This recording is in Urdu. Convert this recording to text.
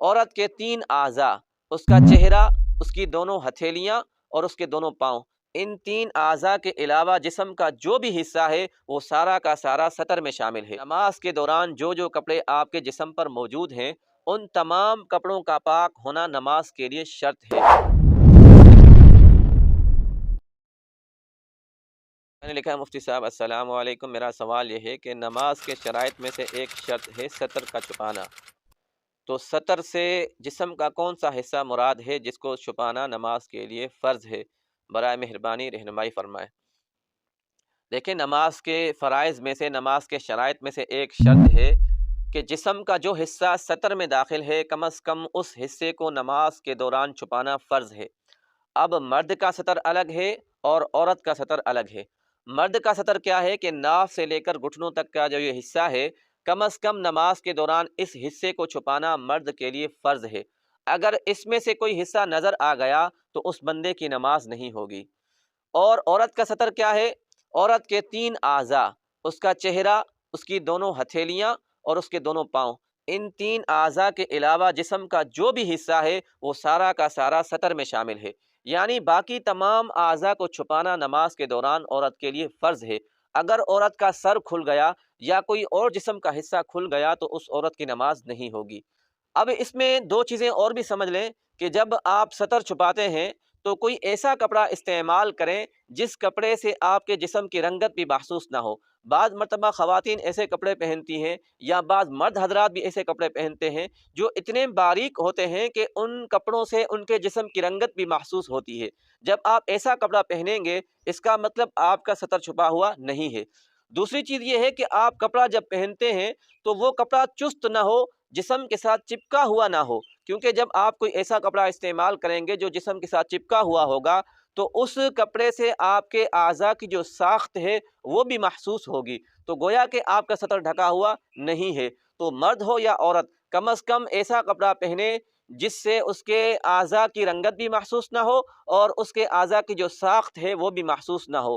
عورت کے تین اعضاء، اس کا چہرہ، اس کی دونوں ہتھیلیاں اور اس کے دونوں پاؤں، ان تین اعضاء کے علاوہ جسم کا جو بھی حصہ ہے وہ سارا کا سارا سطر میں شامل ہے۔ نماز کے دوران جو جو کپڑے آپ کے جسم پر موجود ہیں ان تمام کپڑوں کا پاک ہونا نماز کے لیے شرط ہے۔ میں نے لکھا ہے مفتی صاحب السلام علیکم، میرا سوال یہ ہے کہ نماز کے شرائط میں سے ایک شرط ہے سطر کا چھپانا، تو سطر سے جسم کا کون سا حصہ مراد ہے جس کو چھپانا نماز کے لیے فرض ہے؟ برائے مہربانی رہنمائی فرمائیں۔ دیکھیں، نماز کے فرائض میں سے، نماز کے شرائط میں سے ایک شرط ہے کہ جسم کا جو حصہ سطر میں داخل ہے کم از کم اس حصے کو نماز کے دوران چھپانا فرض ہے۔ اب مرد کا سطر الگ ہے اور عورت کا سطر الگ ہے۔ مرد کا سطر کیا ہے کہ ناف سے لے کر گھٹنوں تک کا جو یہ حصہ ہے کم از کم نماز کے دوران اس حصے کو چھپانا مرد کے لیے فرض ہے۔ اگر اس میں سے کوئی حصہ نظر آ گیا تو اس بندے کی نماز نہیں ہوگی۔ اور عورت کا سطر کیا ہے؟ عورت کے تین اعضاء، اس کا چہرہ، اس کی دونوں ہتھیلیاں اور اس کے دونوں پاؤں، ان تین اعضاء کے علاوہ جسم کا جو بھی حصہ ہے وہ سارا کا سارا سطر میں شامل ہے، یعنی باقی تمام اعضاء کو چھپانا نماز کے دوران عورت کے لیے فرض ہے۔ اگر عورت کا سر کھل گیا یا کوئی اور جسم کا حصہ کھل گیا تو اس عورت کی نماز نہیں ہوگی۔ اب اس میں دو چیزیں اور بھی سمجھ لیں کہ جب آپ سطر چھپاتے ہیں تو کوئی ایسا کپڑا استعمال کریں جس کپڑے سے آپ کے جسم کی رنگت بھی محسوس نہ ہو۔ بعض مرتبہ خواتین ایسے کپڑے پہنتی ہیں یا بعض مرد حضرات بھی ایسے کپڑے پہنتے ہیں جو اتنے باریک ہوتے ہیں کہ ان کپڑوں سے ان کے جسم کی رنگت بھی محسوس ہوتی ہے۔ جب آپ ایسا کپڑا پہنیں گے اس کا مطلب آپ کا سطر چھپا ہوا نہیں ہے۔ دوسری چیز یہ ہے کہ آپ کپڑا جب پہنتے ہیں تو وہ کپڑا چست نہ ہو، جسم کے ساتھ چپکا ہوا نہ ہو، کیونکہ جب آپ کوئی ایسا کپڑا استعمال کریں گے جو جسم کے ساتھ چپکا ہوا ہوگا تو اس کپڑے سے آپ کے اعضاء کی جو ساخت ہے وہ بھی محسوس ہوگی، تو گویا کہ آپ کا سطر ڈھکا ہوا نہیں ہے۔ تو مرد ہو یا عورت کم از کم ایسا کپڑا پہنے جس سے اس کے اعضاء کی رنگت بھی محسوس نہ ہو اور اس کے اعضاء کی جو ساخت ہے وہ بھی محسوس نہ ہو۔